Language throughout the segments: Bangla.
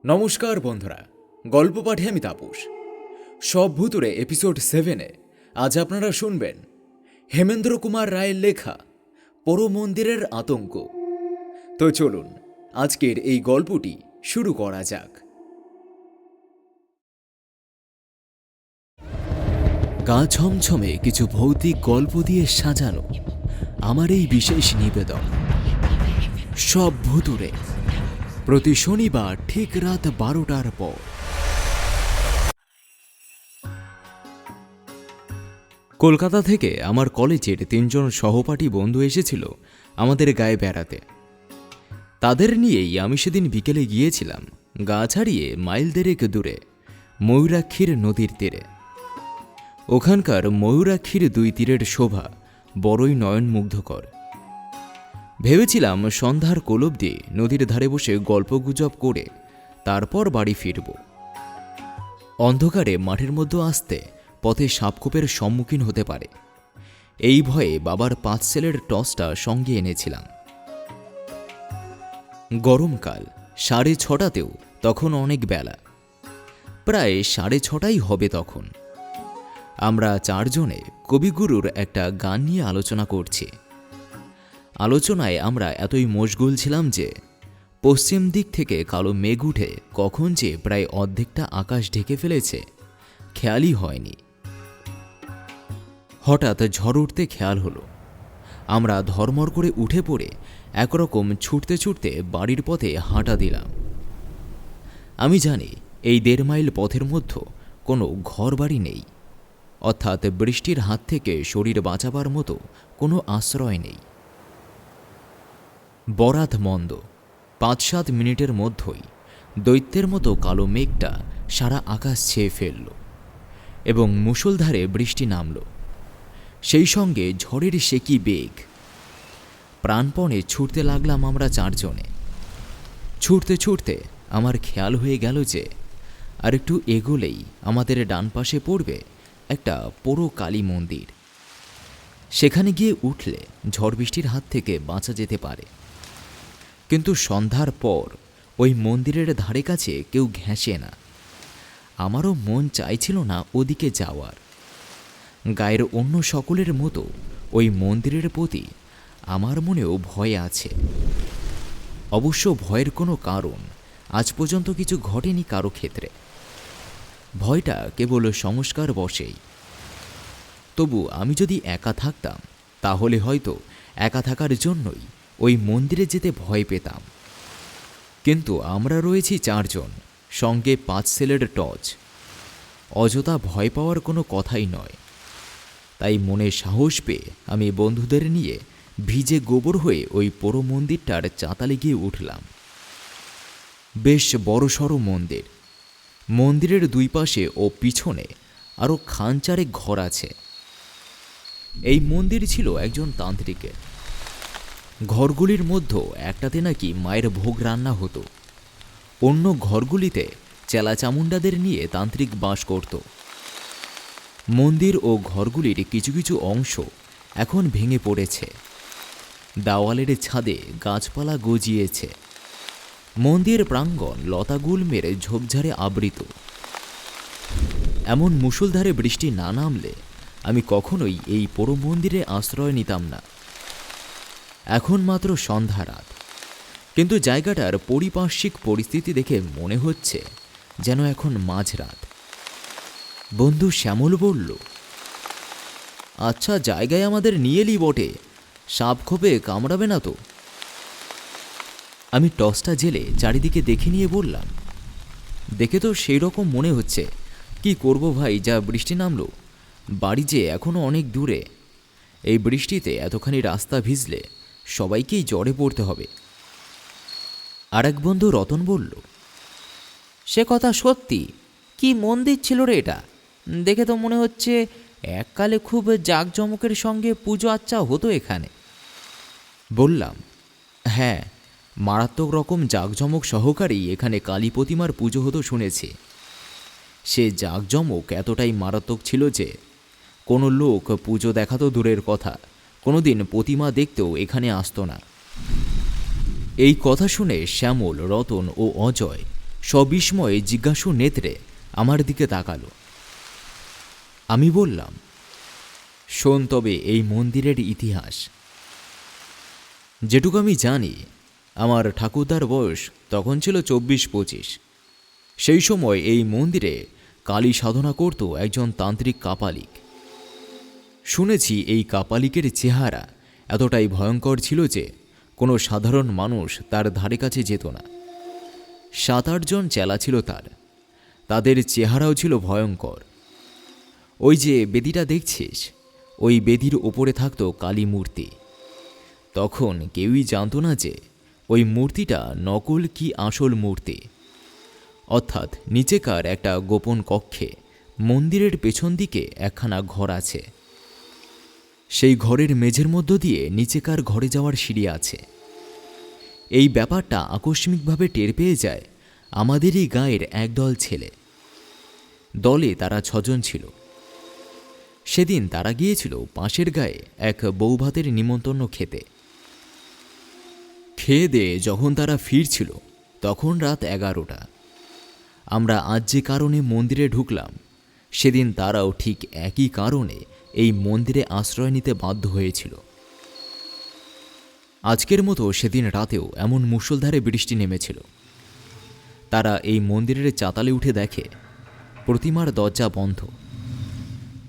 নমস্কার বন্ধুরা, গল্প পাঠে আমি তাপস। সব ভূতুরে এপিসোড 7-এ আজ আপনারা শুনবেন হেমেন্দ্র কুমার রায়ের লেখা পোড়ো মন্দিরের আতঙ্ক। তো চলুন আজকের এই গল্পটি শুরু করা যাক। গা ছমছমে কিছু ভৌতিক গল্প দিয়ে সাজানো আমার এই বিশেষ নিবেদন সব ভুতুরে, প্রতি শনিবার ঠিক রাত 12টার পর। কলকাতা থেকে আমার কলেজের 3জন সহপাঠী বন্ধু এসেছিল আমাদের গায়ে বেড়াতে। তাদের নিয়েই আমি সেদিন বিকেলে গিয়েছিলাম গা ছাড়িয়ে মাইল দেড়েক দূরে ময়ূরাক্ষীর নদীর তীরে। ওখানকার ময়ূরাক্ষীর দুই তীরের শোভা বড়ই নয়নমুগ্ধকর। ভেবেছিলাম সন্ধ্যার কোল অবধি নদীর ধারে বসে গল্পগুজব করে তারপর বাড়ি ফিরব। অন্ধকারে মাঠের মধ্যে আসতে পথে সাপখোপের সম্মুখীন হতে পারে, এই ভয়ে বাবার 5 সেলের টসটা সঙ্গে এনেছিলাম। গরমকাল, 6:30তেও তখন অনেক বেলা, প্রায় 6:30 হবে তখন। আমরা 4 জনে কবিগুরুর একটা গান নিয়ে আলোচনা করছি। আলোচনায় আমরা এতই মশগুল ছিলাম যে পশ্চিম দিক থেকে কালো মেঘ উঠে কখন যে প্রায় অর্ধেকটা আকাশ ঢেকে ফেলেছে খেয়ালই হয়নি। হঠাৎ ঝড় উঠতে খেয়াল হলো। আমরা ধর্মর করে উঠে পড়ে একরকম ছুটতে ছুটতে বাড়ির পথে হাঁটা দিলাম। আমি জানি এই 1.5 মাইল পথের মধ্যে কোনো ঘর বাড়ি নেই, অর্থাৎ বৃষ্টির হাত থেকে শরীর বাঁচাবার মতো কোনো আশ্রয় নেই। বরাত মন্দ 5-7 মিনিটের মধ্যেই দৈত্যের মতো কালো মেঘটা সারা আকাশ ছেয়ে ফেলল এবং মুষলধারে বৃষ্টি নামল। সেই সঙ্গে ঝড়ের সে কি বেগ! প্রাণপণে ছুটতে লাগলাম আমরা 4 জনে। ছুটতে ছুটতে আমার খেয়াল হয়ে গেল যে আর একটু এগোলেই আমাদের ডান পাশে পড়বে একটা পোড়ো কালী মন্দির। সেখানে গিয়ে উঠলে ঝড় বৃষ্টির হাত থেকে বাঁচা যেতে পারে। কিন্তু সন্ধ্যার পর ওই মন্দিরের ধারে কাছে কেউ ঘেঁষে না। আমারও মন চাইছিল না ওদিকে যাওয়ার। গায়ের অন্য সকলের মতো ওই মন্দিরের প্রতি আমার মনেও ভয় আছে। অবশ্য ভয়ের কোনো কারণ আজ পর্যন্ত কিছু ঘটেনি কারো ক্ষেত্রে। ভয়টা কেবল সংস্কার বশেই। তবু আমি যদি একা থাকতাম তাহলে হয়তো একা থাকার জন্যই ওই মন্দিরে যেতে ভয় পেতাম। কিন্তু আমরা রয়েছি 4 জন, সঙ্গে 5 সেলের টর্চ। অযথা ভয় পাওয়ার কোনো কথাই নয়। তাই মনে সাহস পেয়ে আমি বন্ধুদের নিয়ে ভিজে গোবর হয়ে ওই পোড়ো মন্দিরটার চাতালে গিয়ে উঠলাম। বেশ বড়সড় মন্দির। মন্দিরের 2 পাশে ও পিছনে আরও খানচারেক ঘর আছে। এই মন্দির ছিল একজন তান্ত্রিকের। ঘরগুলির মধ্যে একটাতে নাকি মায়ের ভোগ রান্না হতো। অন্য ঘরগুলিতে চেলা চামুন্ডাদের নিয়ে তান্ত্রিক বাস করত। মন্দির ও ঘরগুলির কিছু কিছু অংশ এখন ভেঙে পড়েছে। দেওয়ালের ছাদে গাছপালা গজিয়েছে। মন্দির প্রাঙ্গণ লতাগুল্মের ঝোপঝাড়ে আবৃত। এমন মুষলধারে বৃষ্টি না নামলে আমি কখনোই এই পোড়ো মন্দিরে আশ্রয় নিতাম না। এখন মাত্র সন্ধ্যা রাত, কিন্তু জায়গাটার পারিপার্শ্বিক পরিস্থিতি দেখে মনে হচ্ছে যেন এখন মাঝরাত। বন্ধু শ্যামল বলল, আচ্ছা জায়গায় আমাদের নিয়ে এলি বটে, সাপ খোপে কামড়াবে না তো? আমি টসটা জেলে চারিদিকে দেখে নিয়ে বললাম, দেখে তো সেই রকম মনে হচ্ছে। কি করব ভাই, যা বৃষ্টি নামলো। বাড়ি যে এখনও অনেক দূরে। এই বৃষ্টিতে এতখানি রাস্তা ভিজলে সবাইকেই জ্বরে পড়তে হবে। আর এক বন্ধু রতন বলল, সে কথা সত্যি। কি মন্দির ছিল রে এটা! দেখে তো মনে হচ্ছে এককালে খুব জাঁকজমকের সঙ্গে পুজো আচ্চা হতো এখানে। বললাম, হ্যাঁ, মারাত্মক রকম জাঁকজমক সহকারেই এখানে কালী প্রতিমার পুজো হতো শুনেছি। সে জাঁকজমক এতটাই মারাত্মক ছিল যে কোনো লোক পুজো দেখা তো দূরের কথা, কোনোদিন প্রতিমা দেখতেও এখানে আসতো না। এই কথা শুনে শ্যামল, রতন ও অজয় সবিস্ময়ে জিজ্ঞাসু নেত্রে আমার দিকে তাকালো। আমি বললাম, শোন তবে এই মন্দিরের ইতিহাস। যেটুকু আমি জানি, আমার ঠাকুরদার বয়স তখন ছিল 24-25। সেই সময় এই মন্দিরে কালী সাধনা করত একজন তান্ত্রিক কাপালিক। শুনেছি এই কাপালিকের চেহারা এতটাই ভয়ঙ্কর ছিল যে কোনো সাধারণ মানুষ তার ধারে কাছে যেত না। 7-8 জন চেলা ছিল তার, তাদের চেহারাও ছিল ভয়ঙ্কর। ওই যে বেদিটা দেখছিস, ওই বেদির ওপরে থাকত কালী মূর্তি। তখন কেউই জানত না যে ওই মূর্তিটা নকল কি আসল মূর্তি। অর্থাৎ নিচেকার একটা গোপন কক্ষে মন্দিরের পেছন দিকে একখানা ঘর আছে। সেই ঘরের মেঝের মধ্য দিয়ে নিচেকার ঘরে যাওয়ার সিঁড়ি আছে। এই ব্যাপারটা আকস্মিকভাবে টের পেয়ে যায় আমাদেরই গাঁয়ের একদল ছেলে। দলে তারা 6 জন ছিল। সেদিন তারা গিয়েছিল পাশের গায়ে এক বৌভাতের নিমন্ত্রণ খেতে। খেয়ে দিয়ে যখন তারা ফিরছিল তখন রাত 11টা। আমরা আজ যে কারণে মন্দিরে ঢুকলাম, সেদিন তারাও ঠিক একই কারণে এই মন্দিরে আশ্রয় নিতে বাধ্য হয়েছিল। আজকের মতো সেদিন রাতেও এমন মুষলধারে বৃষ্টি নেমেছিল। তারা এই মন্দিরের চাতালে উঠে দেখে প্রতিমার দরজা বন্ধ,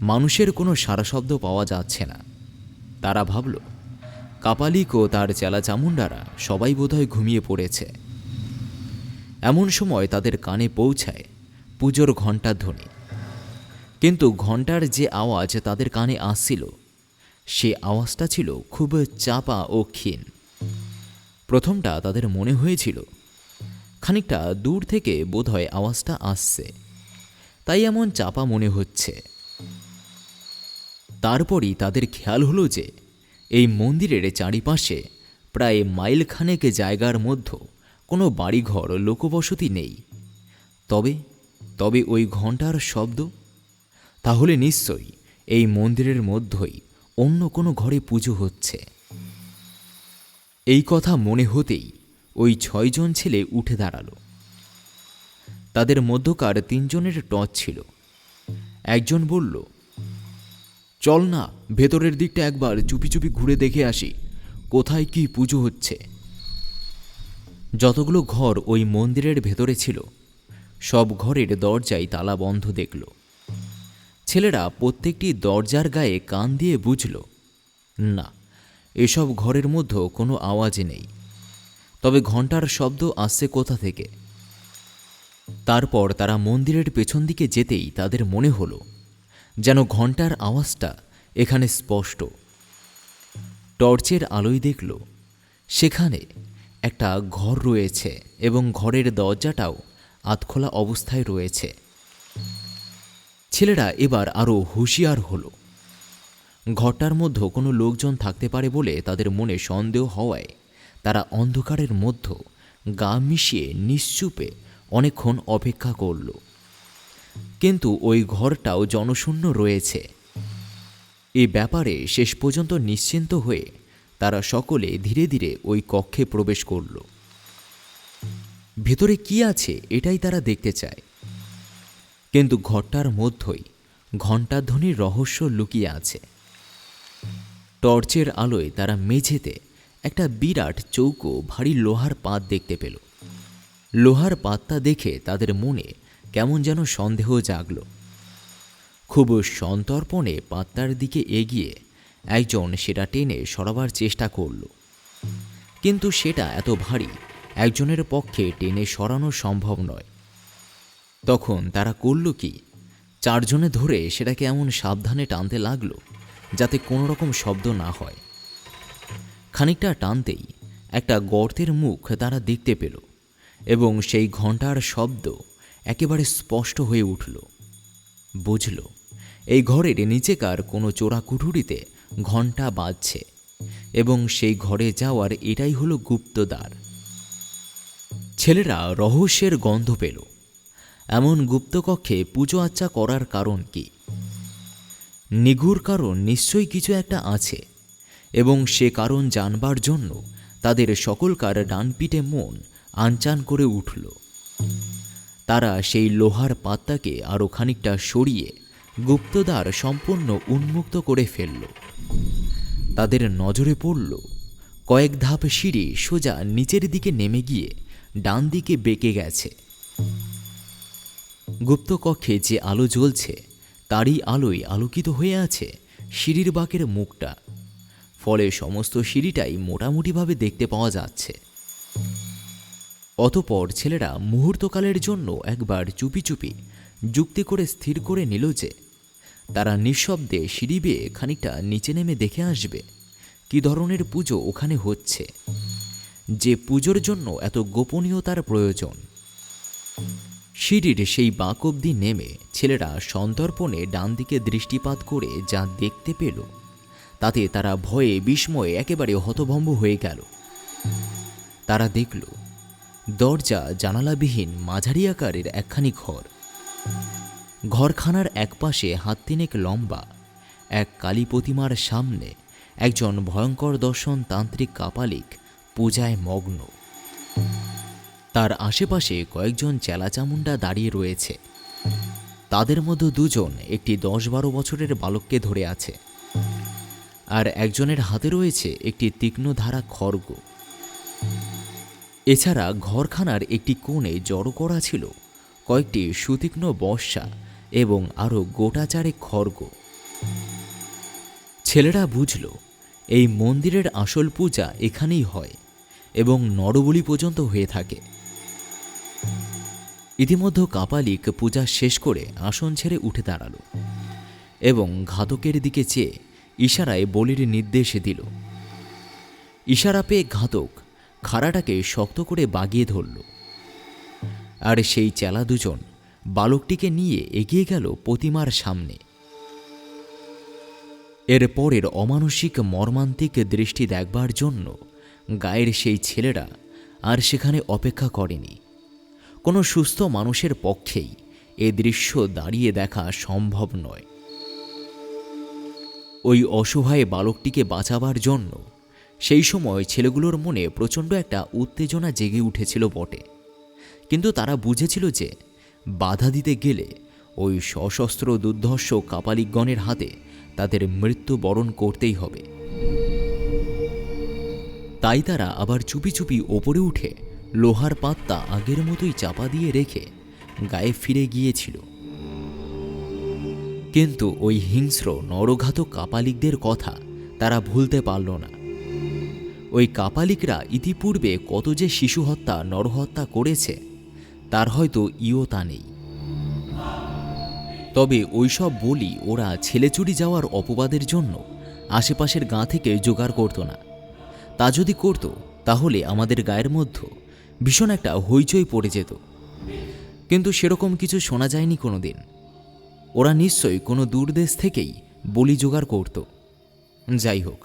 মানুষের কোনো সারা শব্দ পাওয়া যাচ্ছে না। তারা ভাবল কাপালিক ও তার চেলা চামুন্ডারা সবাই বোধহয় ঘুমিয়ে পড়েছে। এমন সময় তাদের কানে পৌঁছায় পুজোর ঘণ্টার ধ্বনি। কিন্তু ঘণ্টার যে আওয়াজ তাদের কানে আসছিল, সে আওয়াজটা ছিল খুব চাপা ও ক্ষীণ। প্রথমটা তাদের মনে হয়েছিল খানিকটা দূর থেকে বোধহয় আওয়াজটা আসছে, তাই এমন চাপা মনে হচ্ছে। তারপরই তাদের খেয়াল হলো যে এই মন্দিরের চারিপাশে প্রায় মাইলখানেক জায়গার মধ্যে কোনো বাড়িঘর লোকবসতি নেই। তবে ওই ঘণ্টার শব্দ, তাহলে নিশ্চয়ই এই মন্দিরের মধ্যেই অন্য কোনো ঘরে পুজো হচ্ছে। এই কথা মনে হতেই ওই 6 জন ছেলে উঠে দাঁড়ালো। তাদের মধ্যকার 3 জনের টর্চ ছিল। একজন বলল, চল না ভেতরের দিকটা একবার চুপি চুপি ঘুরে দেখে আসি, কোথায় কি পুজো হচ্ছে। যতগুলো ঘর ওই মন্দিরের ভেতরে ছিল, সব ঘরের দরজায় তালা বন্ধ দেখল। ছেলেরা প্রত্যেকটি দরজার গায়ে কান দিয়ে বুঝল, না, এসব ঘরের মধ্যে কোনো আওয়াজ নেই। তবে ঘণ্টার শব্দ আসছে কোথা থেকে? তারপর তারা মন্দিরের পেছন দিকে যেতেই তাদের মনে হলো যেন ঘণ্টার আওয়াজটা এখানে স্পষ্ট। টর্চের আলোয় দেখল সেখানে একটা ঘর রয়েছে এবং ঘরের দরজাটাও আধখোলা অবস্থায় রয়েছে। ছেলেরা এবার আরও হুঁশিয়ার হলো। ঘরটার মধ্যে কোনো লোকজন থাকতে পারে বলে তাদের মনে সন্দেহ হওয়ায় তারা অন্ধকারের মধ্যে গা মিশিয়ে নিশ্চুপে অনেকক্ষণ অপেক্ষা করল। কিন্তু ওই ঘরটাও জনশূন্য রয়েছে। এ ব্যাপারে শেষ পর্যন্ত নিশ্চিন্ত হয়ে তারা সকলে ধীরে ধীরে ওই কক্ষে প্রবেশ করল। ভেতরে কি আছে এটাই তারা দেখতে চায়। কিন্তু ঘরটার মধ্যেই ঘণ্টাধ্বনির রহস্য লুকিয়ে আছে। টর্চের আলোয় তারা মেঝেতে একটা বিরাট চৌকো ভারী লোহার পাত দেখতে পেল। লোহার পাতটা দেখে তাদের মনে কেমন যেন সন্দেহ জাগল। খুব সন্তর্পণে পাতটার দিকে এগিয়ে একজন সেটা টেনে সরাবার চেষ্টা করল, কিন্তু সেটা এত ভারী একজনের পক্ষে টেনে সরানো সম্ভব নয়। তখন তারা করল কি, 4 জনে ধরে সেটাকে এমন সাবধানে টানতে লাগলো যাতে কোনো রকম শব্দ না হয়। খানিকটা টানতেই একটা গর্তের মুখ তারা দেখতে পেল এবং সেই ঘণ্টার শব্দ একেবারে স্পষ্ট হয়ে উঠল। বুঝল এই ঘরের নিচেকার কোনো চোরা কুঠুরিতে ঘণ্টা বাজছে এবং সেই ঘরে যাওয়ার এটাই হলো গুপ্তদ্বার। ছেলেরা রহস্যের গন্ধ পেল। এমন গুপ্তকক্ষে পুজো আচ্চা করার কারণ কি? নিগুড় কারণ নিশ্চয়ই কিছু একটা আছে এবং সে কারণ জানবার জন্য তাদের সকলকার ডান পিঠে মন আনচান করে উঠল। তারা সেই লোহার পাত্তাকে আরও খানিকটা সরিয়ে গুপ্তদ্বার সম্পূর্ণ উন্মুক্ত করে ফেলল। তাদের নজরে পড়ল কয়েক ধাপ সিঁড়ি সোজা নিচের দিকে নেমে গিয়ে ডান দিকে বেঁকে গেছে। গুপ্তকক্ষে যে আলো জ্বলছে তারই আলোয় আলোকিত হয়ে আছে সিঁড়ির বাঁকের মুখটা, ফলে সমস্ত সিঁড়িটাই মোটামুটিভাবে দেখতে পাওয়া যাচ্ছে। অতপর ছেলেরা মুহূর্তকালের জন্য একবার চুপি চুপি যুক্তি করে স্থির করে নিল যে তারা নিঃশব্দে সিঁড়ি বেয়ে খানিকটা নিচে নেমে দেখে আসবে কী ধরনের পুজো ওখানে হচ্ছে, যে পুজোর জন্য এত গোপনীয়তার প্রয়োজন। সিঁড়ির সেই বাঁক অবধি নেমে ছেলেরা সন্তর্পণে ডান দিকে দৃষ্টিপাত করে যা দেখতে পেল তাতে তারা ভয়ে বিস্ময়ে একেবারে হতভম্ব হয়ে গেল। তারা দেখল দরজা জানালাবিহীন মাঝারি আকারের একখানি ঘর। ঘরখানার একপাশে হাত তিনেক লম্বা এক কালী প্রতিমার সামনে একজন ভয়ঙ্কর দর্শন তান্ত্রিক কাপালিক পূজায় মগ্ন। তার আশেপাশে কয়েকজন চেলাচামুন্ডা দাঁড়িয়ে রয়েছে। তাদের মধ্যে দুজন একটি 10-12 বছরের বালককে ধরে আছে, আর একজনের হাতে রয়েছে একটি তীক্ষ্ণধারা খড়গ। এছাড়া ঘরখানার একটি কোণে জড়ো করা ছিল কয়েকটি সুতীক্ষ্ণ বর্ষা এবং আরও গোটাচারেক খড়গ। ছেলেরা বুঝল এই মন্দিরের আসল পূজা এখানেই হয় এবং নরবলি পর্যন্ত হয়ে থাকে। ইতিমধ্যে কাপালিক পূজা শেষ করে আসন ছেড়ে উঠে দাঁড়ালো এবং ঘাতকের দিকে চেয়ে ইশারায় বলির নির্দেশ দিল। ইশারা পেয়ে ঘাতক খাড়াটাকে শক্ত করে বাগিয়ে ধরল, আর সেই চেলা দুজন বালকটিকে নিয়ে এগিয়ে গেল প্রতিমার সামনে। এর পরের অমানসিক মর্মান্তিক দৃষ্টি দেখবার জন্য গায়ের সেই ছেলেরা আর সেখানে অপেক্ষা করেনি। কোনো সুস্থ মানুষের পক্ষেই এ দৃশ্য দাঁড়িয়ে দেখা সম্ভব নয়। ওই অসহায় বালকটিকে বাঁচাবার জন্য সেই সময় ছেলেগুলোর মনে প্রচণ্ড একটা উত্তেজনা জেগে উঠেছিল বটে, কিন্তু তারা বুঝেছিল যে বাধা দিতে গেলে ওই সশস্ত্র দুর্ধর্ষ কাপালিকগণের হাতে তাদের মৃত্যু বরণ করতেই হবে। তাই তারা আবার চুপি চুপি ওপরে উঠে লোহার পাত্তা আগের মতোই চাপা দিয়ে রেখে গায়ে ফিরে গিয়েছিল। কিন্তু ওই হিংস্র নরঘাতক কাপালিকদের কথা তারা ভুলতে পারল না। ওই কাপালিকরা ইতিপূর্বে কত যে শিশু হত্যা নরহত্যা করেছে তার হয়তো ইয়তা নেই। তবে ওইসব বলি ওরা ছেলে চুরি যাওয়ার অপবাদের জন্য আশেপাশের গাঁ থেকে জোগাড় করত না। তা যদি করত তাহলে আমাদের গায়ের মধ্যে ভীষণ একটা হইচই পড়ে যেত, কিন্তু সেরকম কিছু শোনা যায়নি কোনো দিন। ওরা নিশ্চয়ই কোনো দূরদেশ থেকেই বলি জোগাড় করত। যাই হোক,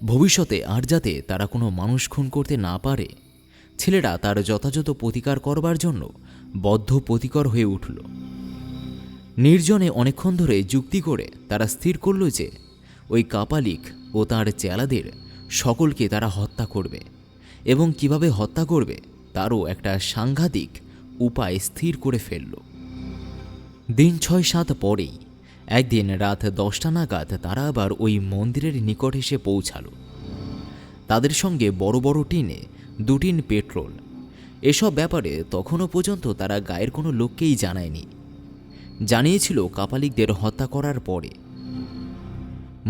ভবিষ্যতে আর যাতে তারা কোনো মানুষ খুন করতে না পারে, ছেলেরা তার যথাযথ প্রতিকার করবার জন্য বদ্ধপ্রতিকর হয়ে উঠল। নির্জনে অনেকক্ষণ ধরে যুক্তি করে তারা স্থির করল যে ওই কাপালিক ও তার চেলাদের সকলকে তারা হত্যা করবে, এবং কিভাবে হত্যা করবে তারও একটা সাংঘাতিক উপায় স্থির করে ফেলল। দিন 6-7 পরেই একদিন রাত 10টা নাগাদ তারা আবার ওই মন্দিরের নিকট এসে পৌঁছালো। তাদের সঙ্গে বড় বড় টিনে 2 টিন পেট্রোল। এসব ব্যাপারে তখনও পর্যন্ত তারা গায়ের কোনো লোককেই জানায়নি। জানিয়েছিল কাপালিকদের হত্যা করার পরে।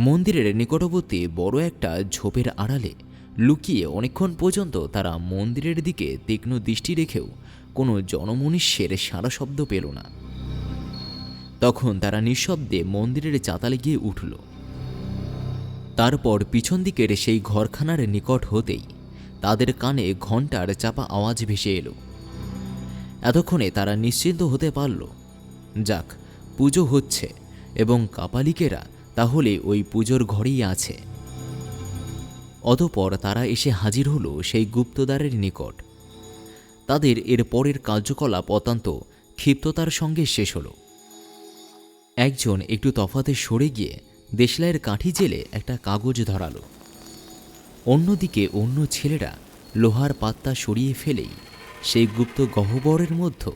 মন্দিরের নিকটবর্তী বড় একটা ঝোপের আড়ালে লুকিয়ে অনেকক্ষণ পর্যন্ত তারা মন্দিরের দিকে তীক্ষ্ণ দৃষ্টি রেখেও কোনো জনমনুষ্যের সারা শব্দ পেল না। তখন তারা নিঃশব্দে মন্দিরের চাতালে গিয়ে উঠল। তারপর পিছন দিকের সেই ঘরখানার নিকট হতেই তাদের কানে ঘণ্টার চাপা আওয়াজ ভেসে এলো। এতক্ষণে তারা নিশ্চিন্ত হতে পারল, যাক, পুজো হচ্ছে এবং কাপালিকেরা তাহলে ওই পুজোর ঘরেই আছে। অতঃপর তারা এসে হাজির হলো সেই গুপ্তদ্বারের নিকট। তাদের এর পরের কার্যকলাপ অত্যন্ত ক্ষিপ্ততার সঙ্গে শেষ হলো। একজন একটু তফাতে সরে গিয়ে দেশলাইয়ের কাঠি জেলে একটা কাগজ ধরালো। অন্যদিকে অন্য ছেলেরা লোহার পাত্তা সরিয়ে ফেলেই সেই গুপ্ত গহ্বরের মধ্যে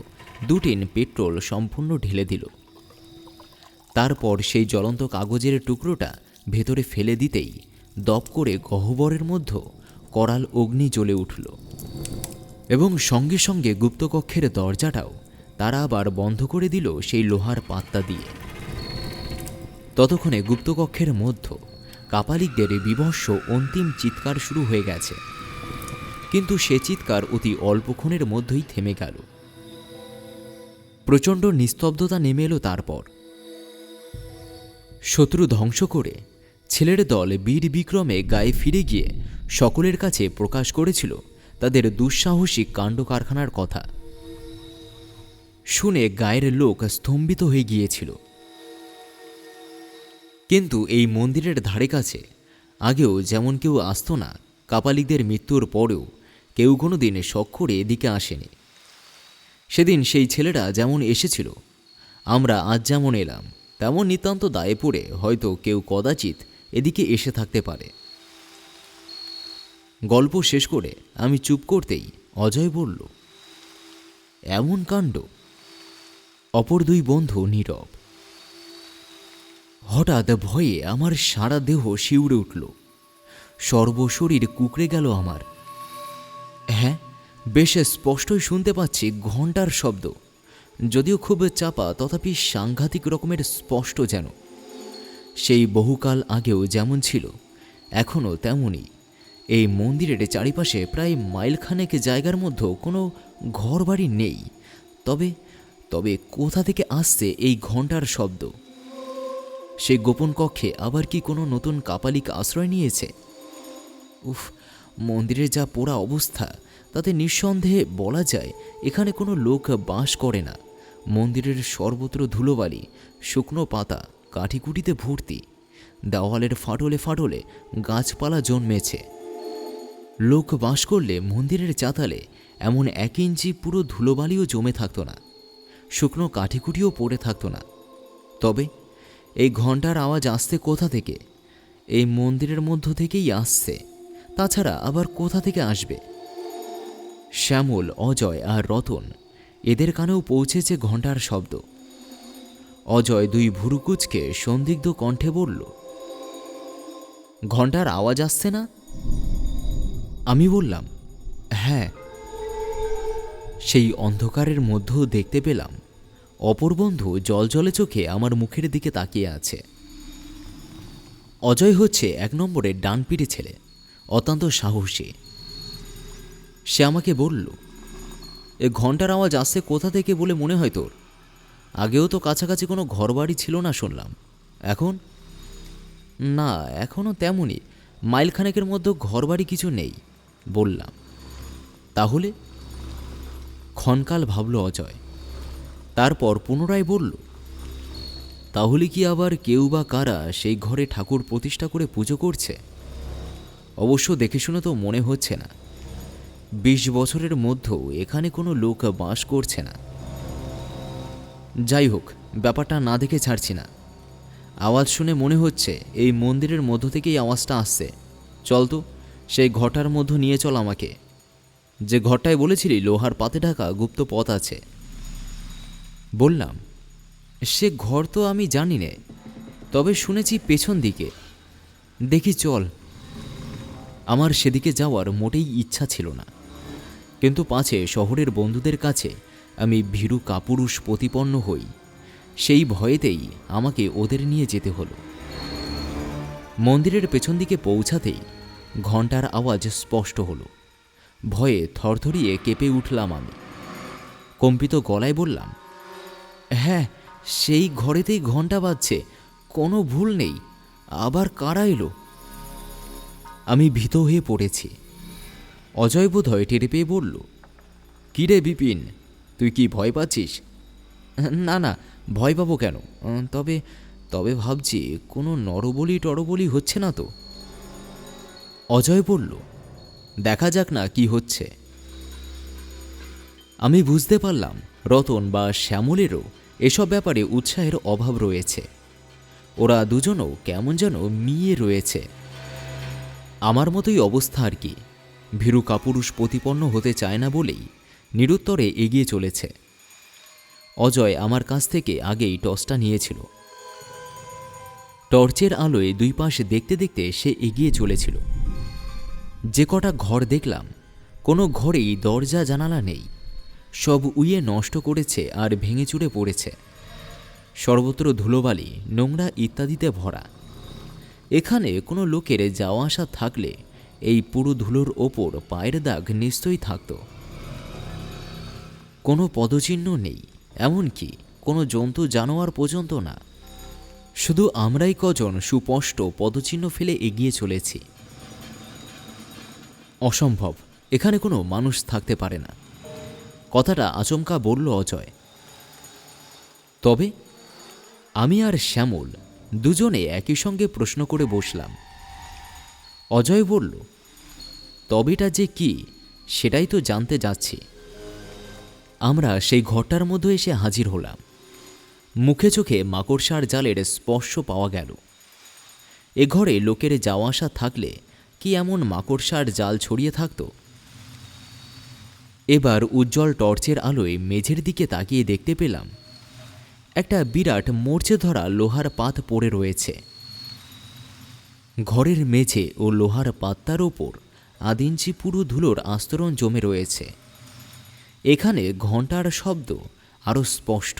2 টিন পেট্রোল সম্পূর্ণ ঢেলে দিল। তারপর সেই জ্বলন্ত কাগজের টুকরোটা ভেতরে ফেলে দিতেই দপ করে গহ্বরের মধ্যে করাল অগ্নি জ্বলে উঠল এবং সঙ্গে সঙ্গে গুপ্তকক্ষের দরজাটাও তারা আবার বন্ধ করে দিল সেই লোহার পাত্তা দিয়ে। ততক্ষণে গুপ্তকক্ষের মধ্যে কাপালিকদের বিভৎস অন্তিম চিৎকার শুরু হয়ে গেছে, কিন্তু সে চিৎকার অতি অল্পক্ষণের মধ্যেই থেমে গেল। প্রচণ্ড নিস্তব্ধতা নেমে এলো। তারপর শত্রু ধ্বংস করে ছেলের দল বীর বিক্রমে গায়ে ফিরে গিয়ে সকলের কাছে প্রকাশ করেছিল তাদের দুঃসাহসিক কাণ্ড কারখানার কথা। শুনে গায়ের লোক স্তম্ভিত হয়ে গিয়েছিল। কিন্তু এই মন্দিরের ধারে কাছে আগেও যেমন কেউ আসতো না, কাপালিকদের মৃত্যুর পরেও কেউ কোনো দিন শখ করে এদিকে আসেনি। সেদিন সেই ছেলেরা যেমন এসেছিল, আমরা আজ যেমন এলাম, তেমন নিতান্ত দায়ে পড়ে হয়তো কেউ কদাচিৎ এদিকে এসে থাকতে পারে। গল্প শেষ করে আমি চুপ করতেই অজয় বলল, এমন কাণ্ড। অপর 2 বন্ধু নীরব। হঠাৎ ভয়ে আমার সারা দেহ শিউরে উঠল, সর্বশরীর কুঁকড়ে গেল আমার। হ্যাঁ, বেশ স্পষ্টই শুনতে পাচ্ছি ঘণ্টার শব্দ, যদিও খুব চাপা, তথাপি সাংঘাতিক রকমের স্পষ্ট, যেন সেই বহুকাল আগেও যেমন ছিল এখনও তেমনই। এই মন্দিরের চারিপাশে প্রায় মাইলখানেক জায়গার মধ্যে কোনো ঘরবাড়ি নেই। তবে তবে কোথা থেকে আসছে এই ঘণ্টার শব্দ? সেই গোপন কক্ষে আবার কি কোনো নতুন কাপালিক আশ্রয় নিয়েছে? উফ, মন্দিরের যা পোড়া অবস্থা, তাতে নিঃসন্দেহে বলা যায় এখানে কোনো লোক বাস করে না। মন্দিরের সর্বত্র ধুলোবালি, শুকনো পাতা, কাঠিকুটিতে ভর্তি। দেওয়ালের ফাটলে ফাটলে গাছপালা জন্মেছে। লোক বাস করলে মন্দিরের চাতালে এমন 1 ইঞ্চি পুরো ধুলোবালিও জমে থাকতো না, শুকনো কাঠিকুটিও পড়ে থাকতো না। তবে এই ঘণ্টার আওয়াজ আসছে কোথা থেকে? এই মন্দিরের মধ্য থেকেই আসছে, তাছাড়া আবার কোথা থেকে আসবে? শ্যামল, অজয় আর রতন, এদের কানেও পৌঁছেছে ঘণ্টার শব্দ। অজয় 2 ভুরুকুচকে সন্দিগ্ধ কণ্ঠে বলল, ঘণ্টার আওয়াজ আসছে না? আমি বললাম, হ্যাঁ। সেই অন্ধকারের মধ্যেও দেখতে পেলাম অপর বন্ধু জলজলে চোখে আমার মুখের দিকে তাকিয়ে আছে। অজয় হচ্ছে 1 নম্বরের ডানপিটে ছেলে, অত্যন্ত সাহসী। সে আমাকে বলল, এ ঘণ্টার আওয়াজ আসছে কোথা থেকে বলে মনে হয় তোর? আগেও তো কাছাকাছি কোনো ঘরবাড়ি ছিল না শুনলাম, এখন? না, এখনও তেমনই, মাইলখানেকের মধ্যে ঘরবাড়ি কিছু নেই বললাম। তাহলে? ক্ষণকাল ভাবল অজয়, তারপর পুনরায় বলল, তাহলে কি আবার কেউ বা কারা সেই ঘরে ঠাকুর প্রতিষ্ঠা করে পুজো করছে? অবশ্য দেখে শুনে তো মনে হচ্ছে না। 20 বছরের মধ্যেও এখানে কোনো লোক বাস করছে না। যাই হোক, ব্যাপারটা না দেখে ছাড়ছি না। আওয়াজ শুনে মনে হচ্ছে এই মন্দিরের মধ্য থেকেই আওয়াজটা আসছে। চল তো, সেই ঘরটার মধ্যে নিয়ে চল আমাকে। যে ঘরটায় বলেছিলি লোহার পাতে ঢাকা গুপ্ত পথ আছে। বললাম, সে ঘর তো আমি জানি নে, তবে শুনেছি পেছন দিকে। দেখি চল। আমার সেদিকে যাওয়ার মোটেই ইচ্ছা ছিল না, কিন্তু পাছে শহরের বন্ধুদের কাছে আমি ভীরু কাপুরুষ প্রতিপন্ন হই, সেই ভয়েতেই আমাকে ওদের নিয়ে যেতে হলো। মন্দিরের পেছন দিকে পৌঁছাতেই ঘণ্টার আওয়াজ স্পষ্ট হলো। ভয়ে থরথরিয়ে কেঁপে উঠলাম আমি। কম্পিত গলায় বললাম, হ্যাঁ, সেই ঘরেতেই ঘণ্টা বাজছে, কোনো ভুল নেই। আবার কারা এলো? আমি ভীত হয়ে পড়েছি। অজয় বোধহয় টের পেয়ে বলল, কী রে বিপিন, তুই কি ভয় পাচ্ছিস? না না, ভয় পাবো কেন? তবে তবে ভাবছি কোনো নরবলি টরবলি হচ্ছে না তো। অজয় বলল, দেখা যাক না কি হচ্ছে। আমি বুঝতে পারলাম রতন বা শ্যামলেরও এসব ব্যাপারে উৎসাহের অভাব রয়েছে। ওরা দুজনও কেমন যেন মিয়ে রয়েছে। আমার মতোই অবস্থা আর কি। ভীরু কাপুরুষ প্রতিপন্ন হতে চায় না বলেই নিরুত্তরে এগিয়ে চলেছে। অজয় আমার কাছ থেকে আগেই টর্চটা নিয়েছিল। টর্চের আলোয় দুই পাশ দেখতে দেখতে সে এগিয়ে চলেছিল। যে কটা ঘর দেখলাম, কোনো ঘরেই দরজা জানালা নেই, সব উইয়ে নষ্ট করেছে আর ভেঙে চুরে পড়েছে। সর্বত্র ধুলোবালি, নোংরা ইত্যাদিতে ভরা। এখানে কোনো লোকের যাওয়া আসা থাকলে এই পুরো ধুলোর ওপর পায়ের দাগ নিশ্চয়ই থাকত। কোনো পদচিহ্ন নেই, এমনকি কোনো জন্তু জানোয়ার পর্যন্ত না। শুধু আমরাই কজন সুস্পষ্ট পদচিহ্ন ফেলে এগিয়ে চলেছি। অসম্ভব, এখানে কোনো মানুষ থাকতে পারে না, কথাটা আচমকা বলল অজয়। তবে আমি আর শ্যামল দুজনে একই সঙ্গে প্রশ্ন করে বসলাম। অজয় বলল, তবেটা যে কি সেটাই তো জানতে যাচ্ছি। আমরা সেই ঘরটার মধ্যে এসে হাজির হলাম। মুখে চোখে মাকড়সার জালের স্পর্শ পাওয়া গেল। এ ঘরে লোকের যাওয়া আসা থাকলে কি এমন মাকড়সার জাল ছড়িয়ে থাকত? এবার উজ্জ্বল টর্চের আলোয় মেঝের দিকে তাকিয়ে দেখতে পেলাম একটা বিরাট মরচে ধরা লোহার পাত পড়ে রয়েছে। ঘরের মেঝে ও লোহার পাত্তার ওপর 1 ইঞ্চি পুরো ধুলোর আস্তরণ জমে রয়েছে। এখানে ঘণ্টার শব্দ আরও স্পষ্ট।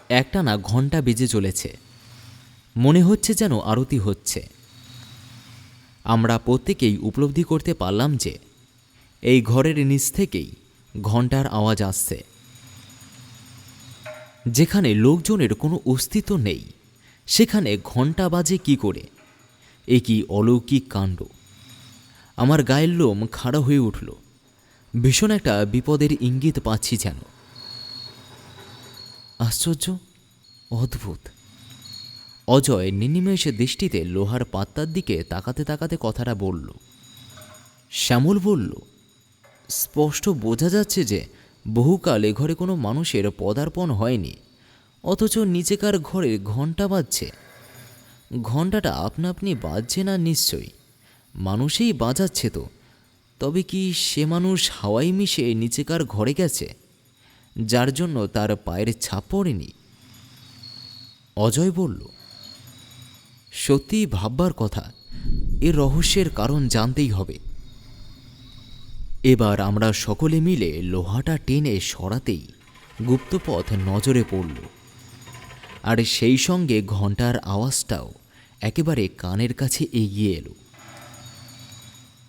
একটানা ঘণ্টা বেজে চলেছে, মনে হচ্ছে যেন আরতি হচ্ছে। আমরা প্রত্যেকেই উপলব্ধি করতে পারলাম যে এই ঘরের নিচ থেকেই ঘণ্টার আওয়াজ আসছে। যেখানে লোকজনের কোনো অস্তিত্ব নেই সেখানে ঘণ্টা বাজে কি করে? এ কি অলৌকিক কাণ্ড! আমার গায়ের লোম খাড়া হয়ে উঠল। ভীষণ একটা বিপদের ইঙ্গিত পাচ্ছি যেন। আশ্চর্য, অদ্ভুত। অজয় নির্নিমেষ দৃষ্টিতে লোহার পাত্তার দিকে তাকাতে তাকাতে কথাটা বলল। শ্যামল বলল, স্পষ্ট বোঝা যাচ্ছে যে বহুকাল এ ঘরে কোনো মানুষের পদার্পণ হয়নি, অথচ নিচেকার ঘরে ঘণ্টা বাজছে। ঘণ্টাটা আপনা আপনি বাজছে না নিশ্চয়ই, মানুষেই বাজাচ্ছে তো। তবে কি সে মানুষ হাওয়ায় মিশে নিচেকার ঘরে গেছে, যার জন্য তার পায়ের ছাপ পড়েনি? অজয় বলল, সত্যিই ভাববার কথা। এর রহস্যের কারণ জানতেই হবে। এবার আমরা সকলে মিলে লোহাটা টেনে সরাতেই গুপ্তপথ নজরে পড়ল, আর সেই সঙ্গে ঘণ্টার আওয়াজটাও একেবারে কানের কাছে এগিয়ে এলো।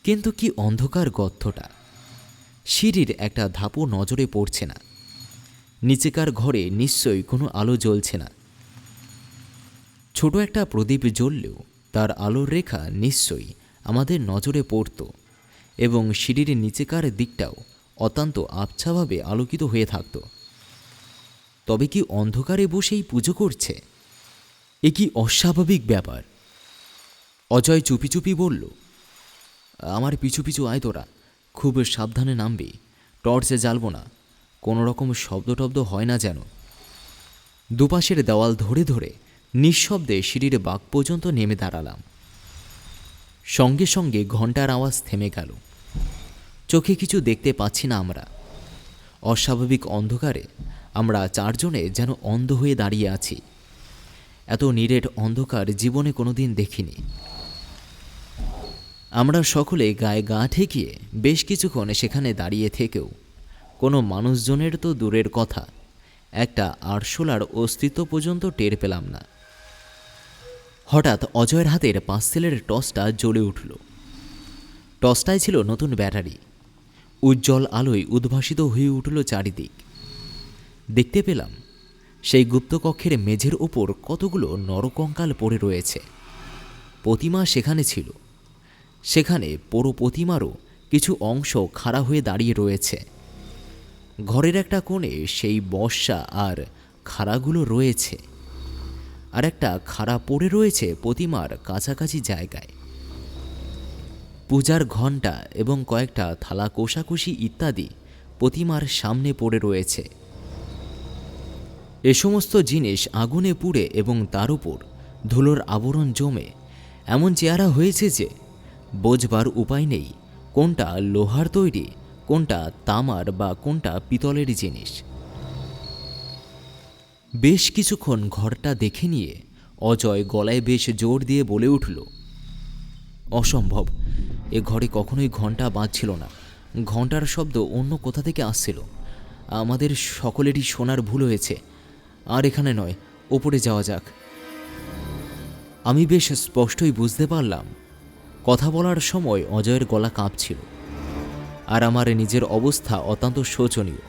কিন্তু কি অন্ধকার গর্তটা! সিঁড়ির একটা ধাপও নজরে পড়ছে না। নিচেকার ঘরে নিশ্চয়ই কোনো আলো জ্বলছে না। ছোট একটা প্রদীপ জ্বললেও তার আলোর রেখা নিশ্চয়ই আমাদের নজরে পড়ত, এবং সিঁড়ির নিচেকার দিকটাও অত্যন্ত আবছাভাবে আলোকিত হয়ে থাকত। তবে কি অন্ধকারে বসেই পুজো করছে? এ কি অস্বাভাবিক ব্যাপার! অজয় চুপি চুপি বলল, আমার পিছু পিছু আয় তোরা, খুব সাবধানে নামবি, টর্চে জ্বালবো না, কোনো রকম শব্দ টব্দ হয় না যেন। দুপাশের দেওয়াল ধরে ধরে নিঃশব্দে সিঁড়ির বাঁক পর্যন্ত নেমে দাঁড়ালাম। সঙ্গে সঙ্গে ঘণ্টার আওয়াজ থেমে গেল। চোখে কিছু দেখতে পাচ্ছি না আমরা। অস্বাভাবিক অন্ধকারে আমরা চারজনে যেন অন্ধ হয়ে দাঁড়িয়ে আছি। এত নিরেট অন্ধকার জীবনে কোনোদিন দেখিনি। আমরা সকলে গায়ে গা ঠেকিয়ে বেশ কিছুক্ষণ সেখানে দাঁড়িয়ে থেকেও কোনো মানুষজনের তো দূরের কথা, একটা আরশোলার অস্তিত্ব পর্যন্ত টের পেলাম না। হঠাৎ অজয়ের হাতের পাঁচতেলের টর্চটা জ্বলে উঠল। টর্চটায় ছিল নতুন ব্যাটারি। উজ্জ্বল আলোয় উদ্ভাসিত হয়ে উঠল চারিদিক। দেখতে পেলাম সেই গুপ্তকক্ষের মেঝের ওপর কতগুলো নরকঙ্কাল পড়ে রয়েছে। প্রতিমা সেখানে ছিল। সেখানে পুরো প্রতিমারও কিছু অংশ খাড়া হয়ে দাঁড়িয়ে রয়েছে। ঘরের একটা কোণে সেই বর্ষা আর খাড়াগুলো রয়েছে, আর একটা খাড়া পড়ে রয়েছে প্রতিমার কাছাকাছি জায়গায়। পূজার ঘণ্টা এবং কয়েকটা থালা কোষাকুষি ইত্যাদি প্রতিমার সামনে পড়ে রয়েছে। এ সমস্ত জিনিস আগুনে পুড়ে এবং তার উপর ধুলোর আবরণ জমে এমন চেহারা হয়েছে যে বোঝবার উপায় নেই কোনটা লোহার তৈরি, কোনটা তামার বা কোনটা পিতলের জিনিস। বেশ কিছুক্ষণ ঘরটা দেখে নিয়ে অজয় গলায় বেশ জোর দিয়ে বলে উঠল, অসম্ভব, এ ঘরে কখনোই ঘণ্টা বাজছিল না। ঘণ্টার শব্দ অন্য কোথা থেকে আসছিল। আমাদের সকলেরই শোনার ভুল হয়েছে। আর এখানে নয়, ওপরে যাওয়া যাক। আমি বেশ স্পষ্টই বুঝতে পারলাম কথা বলার সময় অজয়ের গলা কাঁপছিল, আর আমার নিজের অবস্থা অত্যন্ত শোচনীয়।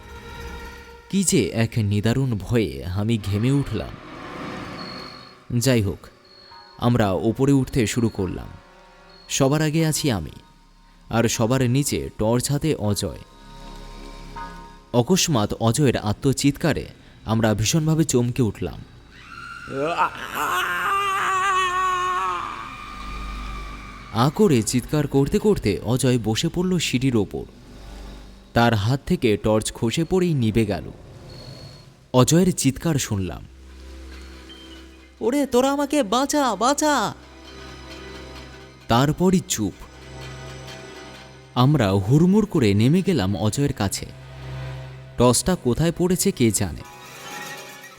কি যে এক নিদারুণ ভয়ে আমি ঘেমে উঠলাম। যাই হোক, আমরা ওপরে উঠতে শুরু করলাম। সবার আগে আছি আমি, আর সবার নিচে টর্চ হাতে অজয়। অকস্মাৎ অজয়ের আত্মচিৎকারে আমরা ভীষণভাবে চমকে উঠলাম। আ করে চিৎকার করতে করতে অজয় বসে পড়ল সিঁড়ির ওপর। তার হাত থেকে টর্চ খসে পড়েই নিভে গেল। অজয়ের চিৎকার শুনলাম, ওরে তোরা আমাকে বাঁচা বাঁচা। তারপরই চুপ। আমরা হুড়মুড় করে নেমে গেলাম অজয়ের কাছে। টর্চটা কোথায় পড়েছে কে জানে।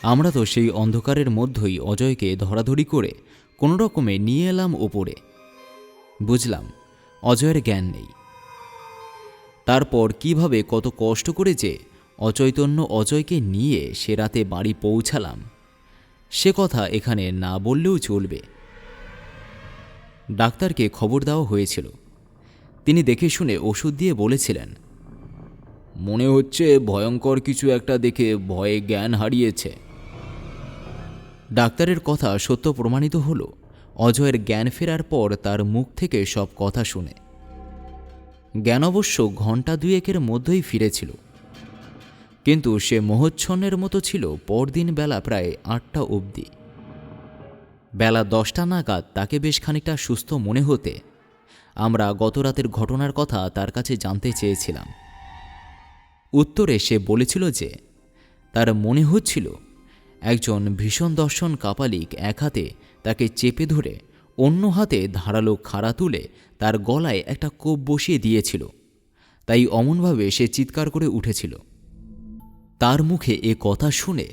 আমরা তো সেই অন্ধকারের মধ্যেই অজয়কে ধরাধরি করে কোনো রকমে নিয়ে এলাম ওপরে। বুঝলাম অজয়ের জ্ঞান নেই। তারপর কিভাবে কত কষ্ট করে যে অচৈতন্য অজয়কে নিয়ে সে রাতে বাড়ি পৌঁছালাম, সে কথা এখানে না বললেও চলবে। ডাক্তারকে খবর দেওয়া হয়েছিল। তিনি দেখে শুনে ওষুধ দিয়ে বলেছিলেন, মনে হচ্ছে ভয়ঙ্কর কিছু একটা দেখে ভয়ে জ্ঞান হারিয়েছে। ডাক্তারের কথা সত্য প্রমাণিত হলো অজয়ের জ্ঞান ফেরার পর তার মুখ থেকে সব কথা শুনে। জ্ঞান অবশ্য ঘণ্টা দুয়েকের মধ্যেই ফিরেছিল, কিন্তু সে মোহচ্ছন্নের মতো ছিল পরদিন বেলা প্রায় 8টা অবধি। বেলা 10টা নাগাদ তাকে বেশ খানিকটা সুস্থ মনে হতে আমরা গতরাতের ঘটনার কথা তার কাছে জানতে চেয়েছিলাম। উত্তরে সে বলেছিল যে তার মনে হচ্ছিল একজন ভীষণ দর্শন কাপালিক এক হাতে তাকে চেপে ধরে অন্য হাতে ধারালো খাড়া তুলে তার গলায় একটা কোপ বসিয়ে দিয়েছিল, তাই অমনভাবে সে চিৎকার করে উঠেছিল। তার মুখে এ কথা শুনে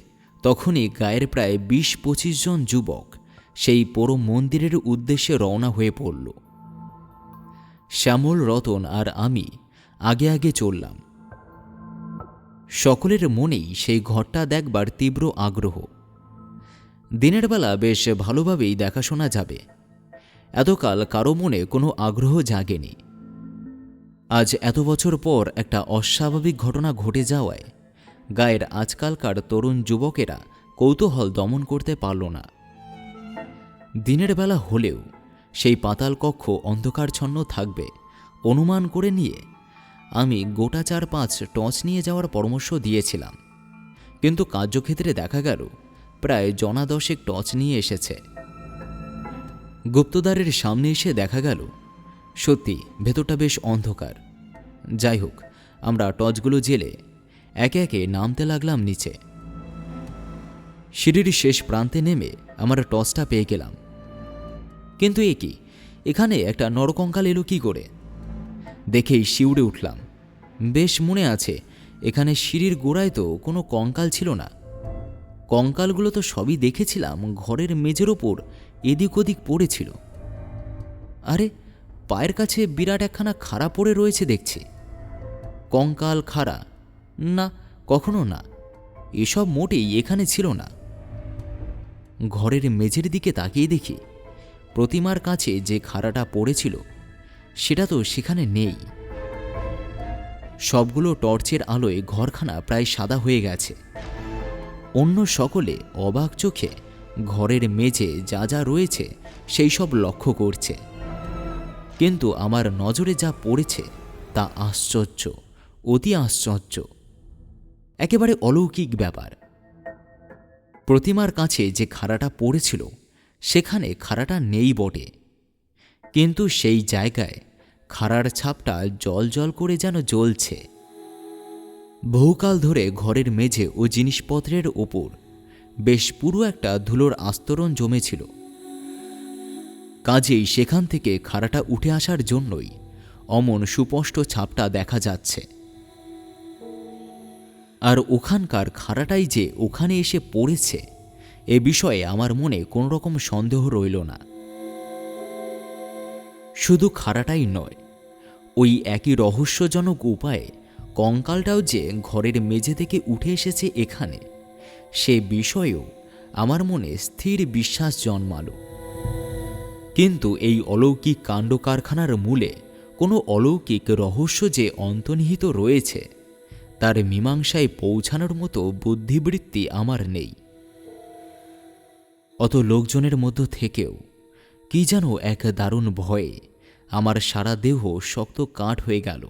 তখনই গায়ের প্রায় 20-25 জন যুবক সেই পুরো মন্দিরের উদ্দেশ্যে রওনা হয়ে পড়ল। শ্যামল, রতন আর আমি আগে আগে চললাম। সকলের মনেই সেই ঘরটা দেখবার তীব্র আগ্রহ। দিনের বেলা বেশ ভালোভাবেই দেখাশোনা যাবে, এতকাল কারো মনে কোনো আগ্রহ জাগেনি। আজ এত বছর পর একটা অস্বাভাবিক ঘটনা ঘটে যাওয়ায় গায়ের আজকালকার তরুণ যুবকেরা কৌতূহল দমন করতে পারল না। দিনের বেলা হলেও সেই পাতাল কক্ষ অন্ধকারচ্ছন্ন থাকবে অনুমান করে নিয়ে আমি গোটা 4-5 টর্চ নিয়ে যাওয়ার পরামর্শ দিয়েছিলাম, কিন্তু কার্যক্ষেত্রে দেখা গেল প্রায় জনা 10 টর্চ নিয়ে এসেছে। গুপ্তদ্বারের সামনে এসে দেখা গেল সত্যি ভেতরটা বেশ অন্ধকার। যাই হোক, আমরা টর্চগুলো জেলে একে একে নামতে লাগলাম নিচে। সিঁড়ির শেষ প্রান্তে নেমে আমার টর্চটা পেয়ে গেলাম, কিন্তু এ কি, এখানে একটা নরকঙ্কাল এলো কি করে? দেখেই শিউরে উঠলাম। বেশ মনে আছে, এখানে সিঁড়ির গোড়ায় তো কোনো কঙ্কাল ছিল না। কঙ্কালগুলো তো সবই দেখেছিলাম ঘরের মেঝের ওপর এদিক ওদিক পড়েছিল। আরে, পায়ের কাছে বিরাট একখানা খাড়া পড়ে রয়েছে দেখছি। কঙ্কাল খাড়া? না, কখনো না, এসব মোটেই এখানে ছিল না। ঘরের মেঝের দিকে তাকিয়ে দেখি প্রতিমার কাছে যে খাড়াটা পড়েছিল সেটা তো সেখানে নেই। সবগুলো টর্চের আলোয় ঘরখানা প্রায় সাদা হয়ে গেছে। অন্য সকলে অবাক চোখে ঘরের মেঝে যা যা রয়েছে সেই সব লক্ষ্য করছে, কিন্তু আমার নজরে যা পড়েছে তা আশ্চর্য, অতি আশ্চর্য, একেবারে অলৌকিক ব্যাপার। প্রতিমার কাছে যে খাড়াটা পড়েছিল সেখানে খাড়াটা নেই বটে, কিন্তু সেই জায়গায় খাড়ার ছাপটা জল জল করে যেন জ্বলছে। বহুকাল ধরে ঘরের মেঝে ও জিনিসপত্রের ওপর বেশ পুরো একটা ধুলোর আস্তরণ জমেছিল, কাজেই সেখান থেকে খাড়াটা উঠে আসার জন্যই অমন সুস্পষ্ট ছাপটা দেখা যাচ্ছে। আর ওখানকার খাড়াটাই যে ওখানে এসে পড়েছে এ বিষয়ে আমার মনে কোনো রকম সন্দেহ রইল না। শুধু খাড়াটাই নয়, ওই একই রহস্যজনক উপায়ে কঙ্কালটাও যে ঘরের মেঝে থেকে উঠে এসেছে এখানে, সে বিষয়েও আমার মনে স্থির বিশ্বাস জন্মালো। কিন্তু এই অলৌকিক কাণ্ড কারখানার মূলে কোনো অলৌকিক রহস্য যে অন্তর্নিহিত রয়েছে তার মীমাংসায় পৌঁছানোর মতো বুদ্ধিবৃত্তি আমার নেই। অত লোকজনের মধ্য থেকেও কি যেন এক দারুণ ভয়ে আমার সারা দেহ শক্ত কাঠ হয়ে গেল।